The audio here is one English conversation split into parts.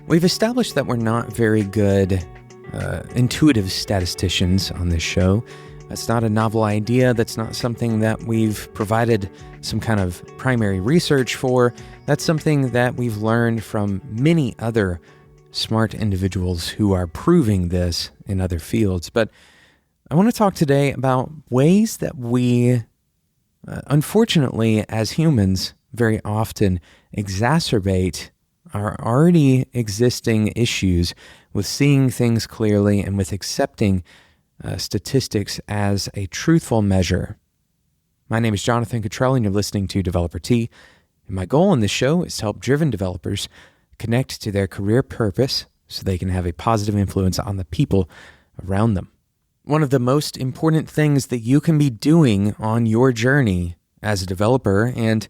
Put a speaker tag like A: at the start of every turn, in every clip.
A: We've established that we're not very good intuitive statisticians on this show. That's not a novel idea. That's not something that we've provided some kind of primary research for. That's something that we've learned from many other smart individuals who are proving this in other fields. But I want to talk today about ways that we, unfortunately, as humans, very often exacerbate our already existing issues with seeing things clearly and with accepting statistics as a truthful measure. My name is Jonathan Cottrell, and you're listening to Developer T. And my goal in this show is to help driven developers connect to their career purpose so they can have a positive influence on the people around them. One of the most important things that you can be doing on your journey as a developer, and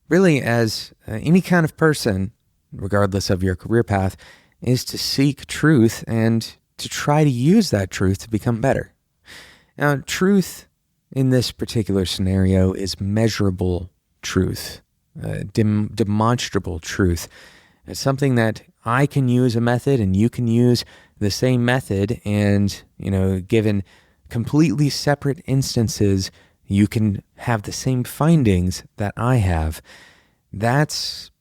A: really as any kind of person, regardless of your career path, is to seek truth and to try to use that truth to become better. Now, truth in this particular scenario is measurable truth, demonstrable truth. It's something that I can use a method and you can use the same method, and, given completely separate instances, you can have the same findings that I have. That's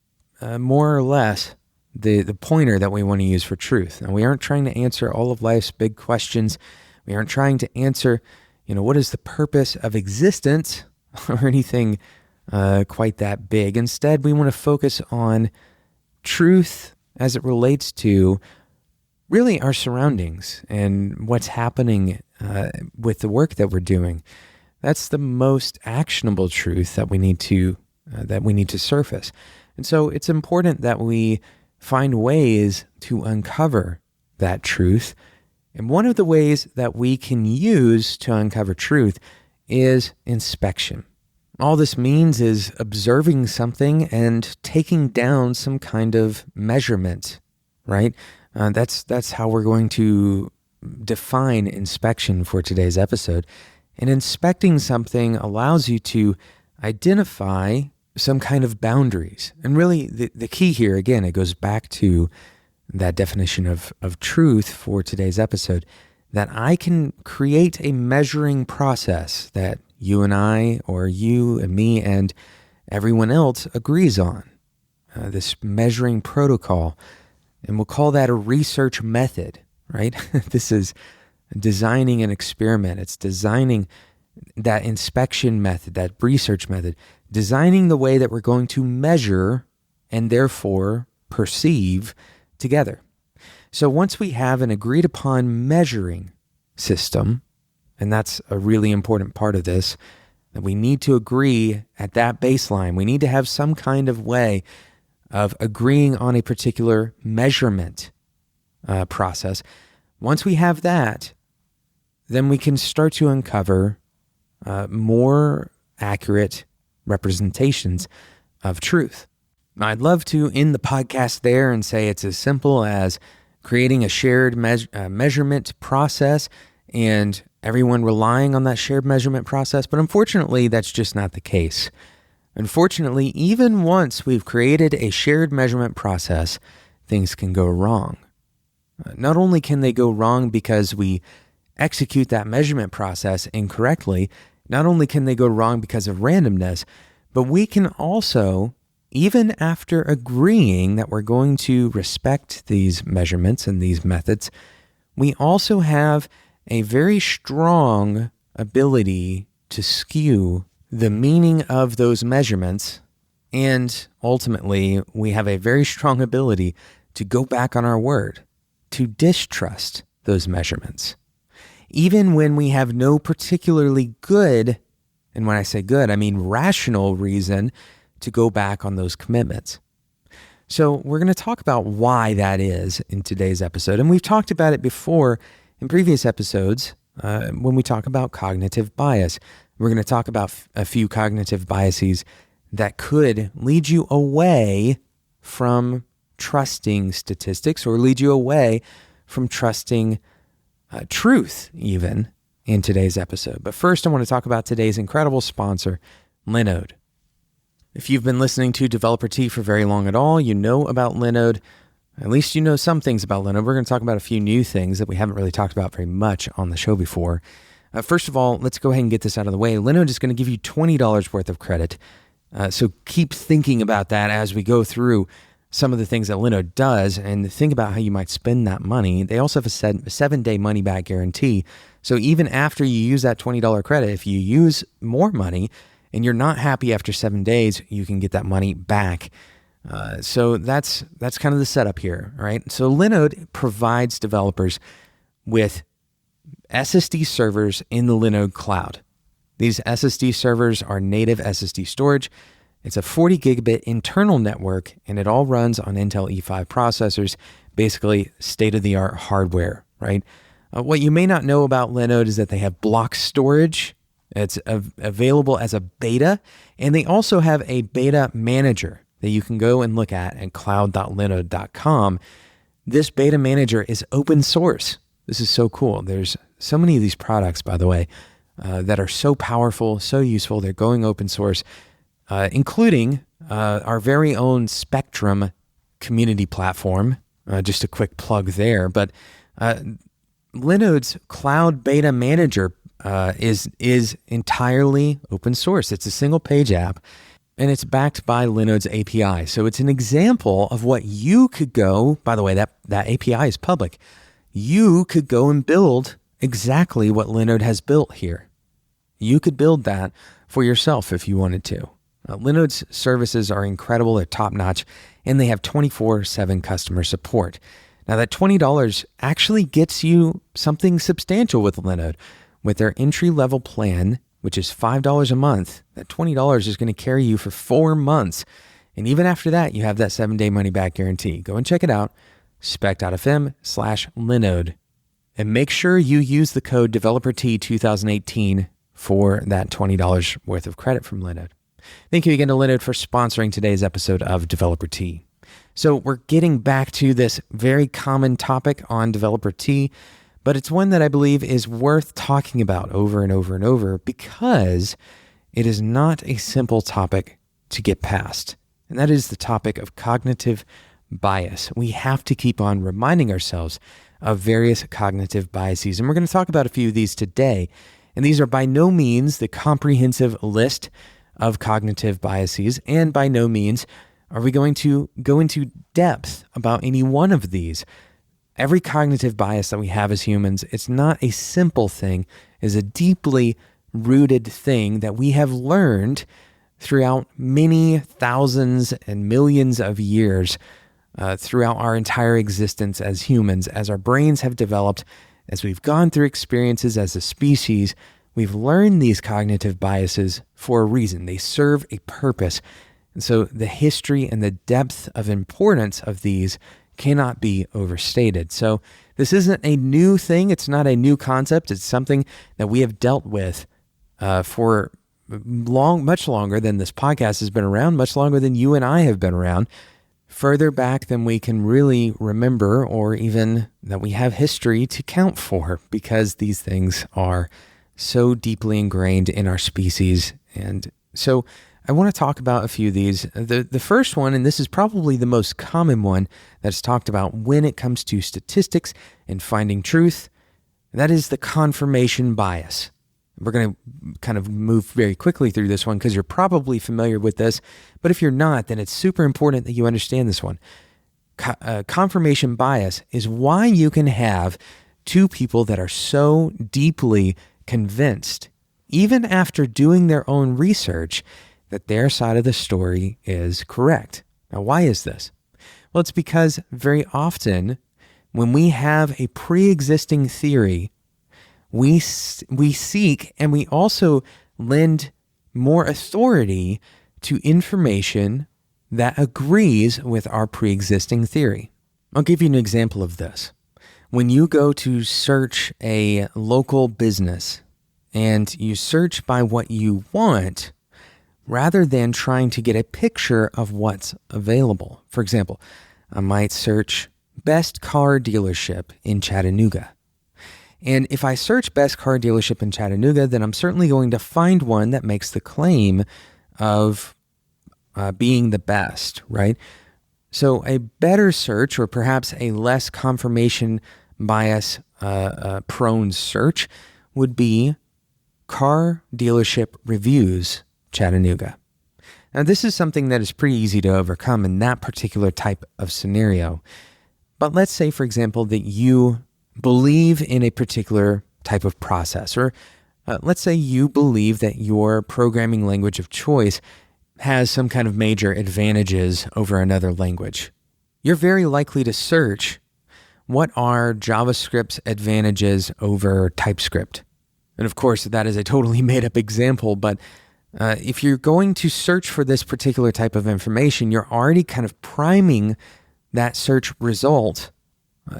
A: more or less the pointer that we want to use for truth. Now, we aren't trying to answer all of life's big questions. We aren't trying to answer, what is the purpose of existence or anything quite that big. Instead, we want to focus on truth as it relates to really our surroundings and what's happening with the work that we're doing. That's the most actionable truth that we need to surface. And so it's important that we find ways to uncover that truth. And one of the ways that we can use to uncover truth is inspection. All this means is observing something and taking down some kind of measurement, right? That's how we're going to define inspection for today's episode. And inspecting something allows you to identify some kind of boundaries. And really, the key here, again, it goes back to that definition of truth for today's episode, that I can create a measuring process that you and I, or you and me and everyone else agrees on, this measuring protocol. And we'll call that a research method, right? This is designing an experiment. It's designing that inspection method, that research method, designing the way that we're going to measure and therefore perceive together. So once we have an agreed upon measuring system, and that's a really important part of this, that we need to agree at that baseline. We need to have some kind of way of agreeing on a particular measurement process. Once we have that, then we can start to uncover more accurate representations of truth. Now, I'd love to end the podcast there and say it's as simple as creating a shared measurement process and everyone relying on that shared measurement process, but unfortunately, that's just not the case. Unfortunately, even once we've created a shared measurement process, things can go wrong. Not only can they go wrong because we execute that measurement process incorrectly, not only can they go wrong because of randomness, but we can also, even after agreeing that we're going to respect these measurements and these methods, we also have a very strong ability to skew the meaning of those measurements, and ultimately, we have a very strong ability to go back on our word, to distrust those measurements. Even when we have no particularly good, and when I say good, I mean rational reason to go back on those commitments. So we're going to talk about why that is in today's episode. And we've talked about it before in previous episodes when we talk about cognitive bias. We're going to talk about a few cognitive biases that could lead you away from trusting statistics or lead you away from trusting truth even in today's episode. But first, I want to talk about today's incredible sponsor, Linode. If you've been listening to Developer T for very long at all, you know about Linode. At least you know some things about Linode. We're going to talk about a few new things that we haven't really talked about very much on the show before. First of all, let's go ahead and get this out of the way. Linode is going to give you $20 worth of credit. So keep thinking about that as we go through some of the things that Linode does and think about how you might spend that money. They also have a 7-day money-back guarantee. So even after you use that $20 credit, if you use more money and you're not happy after 7 days, you can get that money back. So that's kind of the setup here, right? So Linode provides developers with SSD servers in the Linode cloud. These SSD servers are native SSD storage. It's a 40 gigabit internal network, and it all runs on Intel E5 processors, basically state-of-the-art hardware, right? What you may not know about Linode is that they have block storage. It's available as a beta, and they also have a beta manager that you can go and look at cloud.linode.com. This beta manager is open source. This is so cool. There's so many of these products, by the way, that are so powerful, so useful. They're going open source, including our very own Spectrum community platform. Just a quick plug there. But Linode's Cloud Beta Manager is entirely open source. It's a single page app, and it's backed by Linode's API. So it's an example of what you could go, by the way, that API is public. You could go and build exactly what Linode has built here. You could build that for yourself if you wanted to. Linode's services are incredible, they're top-notch, and they have 24/7 customer support. Now that $20 actually gets you something substantial with Linode. With their entry-level plan, which is $5 a month, that $20 is going to carry you for 4 months. And even after that, you have that 7-day money-back guarantee. Go and check it out, spec.fm/Linode. And make sure you use the code DeveloperT2018 for that $20 worth of credit from Linode. Thank you again to Linode for sponsoring today's episode of Developer T. So we're getting back to this very common topic on Developer T, but it's one that I believe is worth talking about over and over and over because it is not a simple topic to get past. And that is the topic of cognitive bias. We have to keep on reminding ourselves of various cognitive biases. And we're going to talk about a few of these today. And these are by no means the comprehensive list of cognitive biases. And by no means are we going to go into depth about any one of these. Every cognitive bias that we have as humans, it's not a simple thing, it's a deeply rooted thing that we have learned throughout many thousands and millions of years, throughout our entire existence as humans. As our brains have developed, as we've gone through experiences as a species, we've learned these cognitive biases for a reason. They serve a purpose. And so the history and the depth of importance of these cannot be overstated. So this isn't a new thing. It's not a new concept. It's something that we have dealt with for much longer than this podcast has been around, much longer than you and I have been around, further back than we can really remember or even that we have history to count for, because these things are so deeply ingrained in our species. And so I want to talk about a few of these. The first one, and this is probably the most common one that's talked about when it comes to statistics and finding truth, that is the confirmation bias. We're going to kind of move very quickly through this one because you're probably familiar with this, but if you're not, then it's super important that you understand this one. Confirmation bias is why you can have two people that are so deeply convinced, even after doing their own research, that their side of the story is correct. Now, why is this? Well, it's because very often when we have a pre-existing theory, we seek and we also lend more authority to information that agrees with our pre-existing theory. I'll give you an example of this. When you go to search a local business and you search by what you want, rather than trying to get a picture of what's available. For example, I might search best car dealership in Chattanooga. And if I search best car dealership in Chattanooga, then I'm certainly going to find one that makes the claim of being the best, right? So a better search, or perhaps a less confirmation bias prone search, would be car dealership reviews, Chattanooga. Now, this is something that is pretty easy to overcome in that particular type of scenario. But let's say, for example, that you believe in a particular type of process, or let's say you believe that your programming language of choice has some kind of major advantages over another language. You're very likely to search, what are JavaScript's advantages over TypeScript? And of course, that is a totally made-up example, but if you're going to search for this particular type of information, you're already kind of priming that search result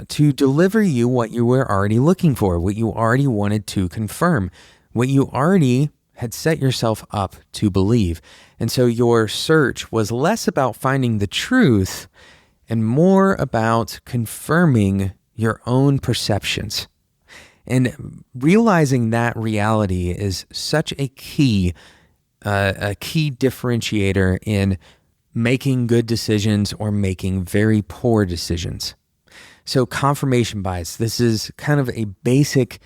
A: to deliver you what you were already looking for, what you already wanted to confirm, what you already had set yourself up to believe. And so your search was less about finding the truth and more about confirming your own perceptions. And realizing that reality is such a key differentiator in making good decisions or making very poor decisions. So confirmation bias, this is kind of a basic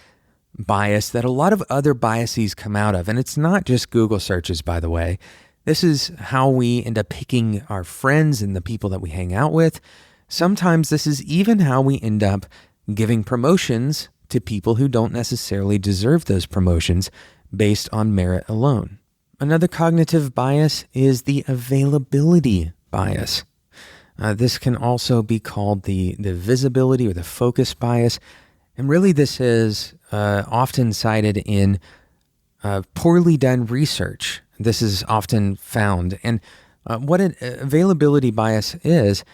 A: bias that a lot of other biases come out of. And it's not just Google searches, by the way. This is how we end up picking our friends and the people that we hang out with. Sometimes this is even how we end up giving promotions to people who don't necessarily deserve those promotions based on merit alone. Another cognitive bias is the availability bias. This can also be called the visibility or the focus bias. And really this is often cited in poorly done research. This is often found. And what an availability bias is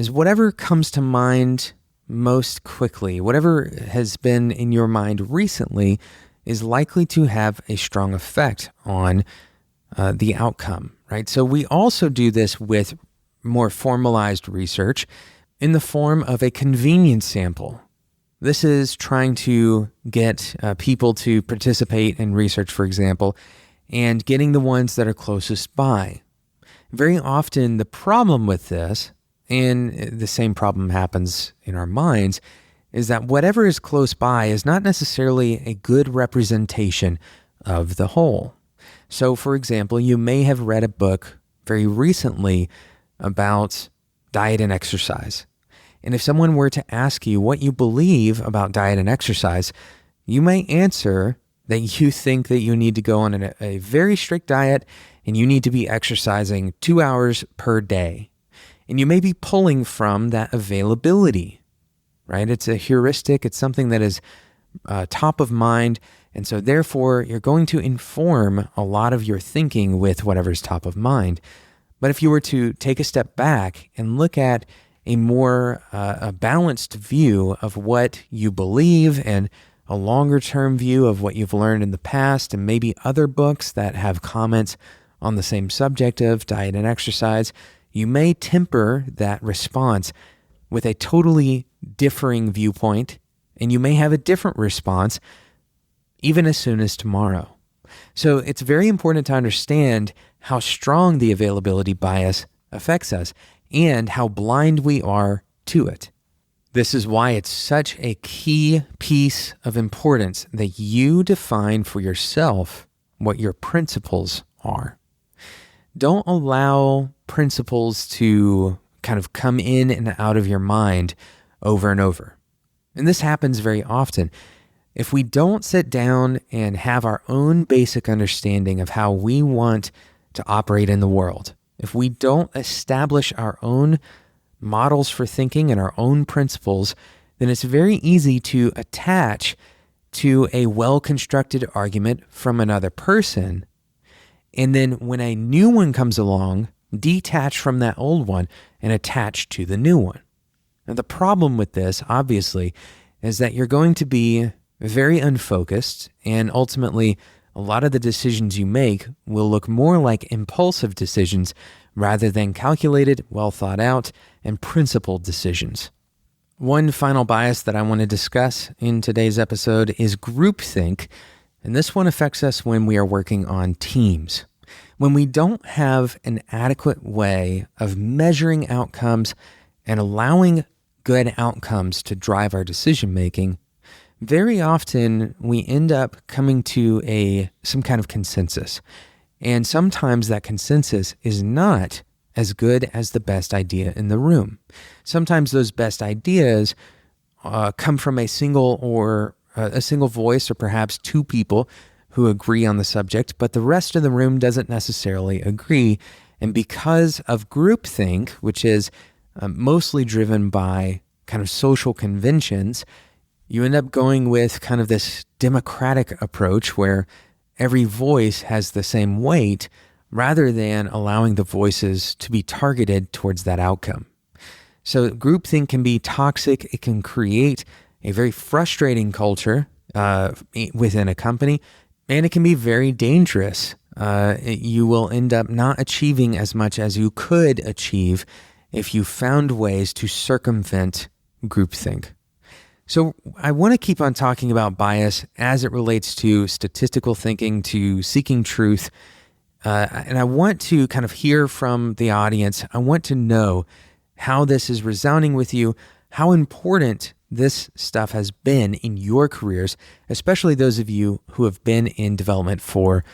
A: whatever comes to mind most quickly, whatever has been in your mind recently is likely to have a strong effect on the outcome, right? So we also do this with more formalized research in the form of a convenience sample. This is trying to get people to participate in research, for example, and getting the ones that are closest by. Very often the problem with this, and the same problem happens in our minds, is that whatever is close by is not necessarily a good representation of the whole. So, for example, you may have read a book very recently about diet and exercise. And if someone were to ask you what you believe about diet and exercise, you may answer that you think that you need to go on a very strict diet and you need to be exercising 2 hours per day. And you may be pulling from that availability, right? It's a heuristic. It's something that is top of mind. And so therefore, you're going to inform a lot of your thinking with whatever's top of mind. But if you were to take a step back and look at a more a balanced view of what you believe and a longer term view of what you've learned in the past and maybe other books that have comments on the same subject of diet and exercise, you may temper that response with a totally differing viewpoint, and you may have a different response even as soon as tomorrow. So it's very important to understand how strong the availability bias affects us and how blind we are to it. This is why it's such a key piece of importance that you define for yourself what your principles are. Don't allow principles to kind of come in and out of your mind over and over. And this happens very often. If we don't sit down and have our own basic understanding of how we want to operate in the world, if we don't establish our own models for thinking and our own principles, then it's very easy to attach to a well-constructed argument from another person. And then when a new one comes along, detach from that old one and attach to the new one. Now, the problem with this, obviously, is that you're going to be very unfocused, and ultimately, a lot of the decisions you make will look more like impulsive decisions rather than calculated, well thought out, and principled decisions. One final bias that I want to discuss in today's episode is groupthink, and this one affects us when we are working on teams, When we don't have an adequate way of measuring outcomes and allowing good outcomes to drive our decision making, very often we end up coming to some kind of consensus. And sometimes that consensus is not as good as the best idea in the room. Sometimes those best ideas come from a single voice, or perhaps two people who agree on the subject, but the rest of the room doesn't necessarily agree. And because of groupthink, which is mostly driven by kind of social conventions, you end up going with kind of this democratic approach where every voice has the same weight, rather than allowing the voices to be targeted towards that outcome. So groupthink can be toxic. It can create a very frustrating culture within a company, and it can be very dangerous. You will end up not achieving as much as you could achieve if you found ways to circumvent groupthink. So I want to keep on talking about bias as it relates to statistical thinking, to seeking truth. And I want to kind of hear from the audience. I want to know how this is resounding with you, how important this stuff has been in your careers, especially those of you who have been in development for,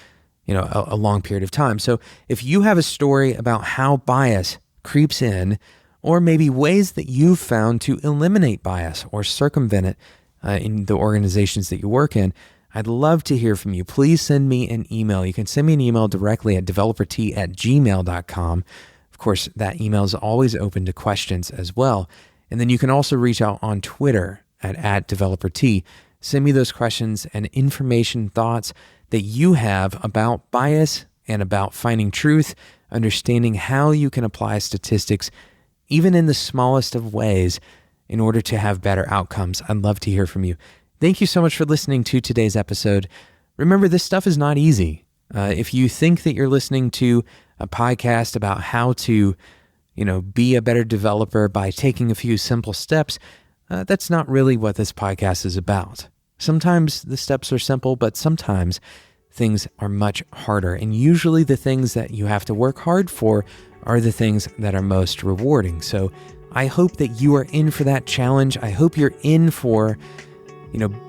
A: a long period of time. So if you have a story about how bias creeps in, or maybe ways that you've found to eliminate bias or circumvent it in the organizations that you work in, I'd love to hear from you. Please send me an email. You can send me an email directly at developert@gmail.com. Of course, that email is always open to questions as well. And then you can also reach out on Twitter at @developerT. Send me those questions and information, thoughts that you have about bias and about finding truth, understanding how you can apply statistics, even in the smallest of ways, in order to have better outcomes. I'd love to hear from you. Thank you so much for listening to today's episode. Remember, this stuff is not easy. If you think that you're listening to a podcast about how to, be a better developer by taking a few simple steps, that's not really what this podcast is about. Sometimes the steps are simple, but sometimes things are much harder. And usually the things that you have to work hard for are the things that are most rewarding. So I hope that you are in for that challenge. I hope you're in for,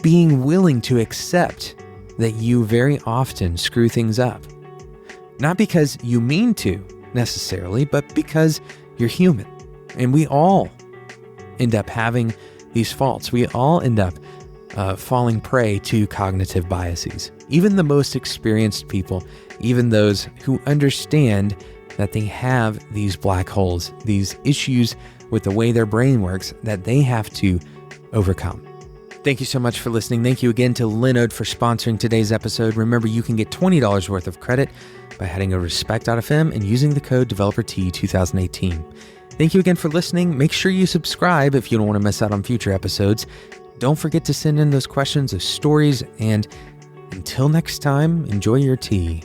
A: being willing to accept that you very often screw things up. Not because you mean to necessarily, but because you're human. And we all end up having these faults. We all end up falling prey to cognitive biases. Even the most experienced people, even those who understand that they have these black holes, these issues with the way their brain works that they have to overcome. Thank you so much for listening. Thank you again to Linode for sponsoring today's episode. Remember, you can get $20 worth of credit by heading over to respect.fm and using the code DeveloperT2018. Thank you again for listening. Make sure you subscribe if you don't want to miss out on future episodes. Don't forget to send in those questions, those stories, and until next time, enjoy your tea.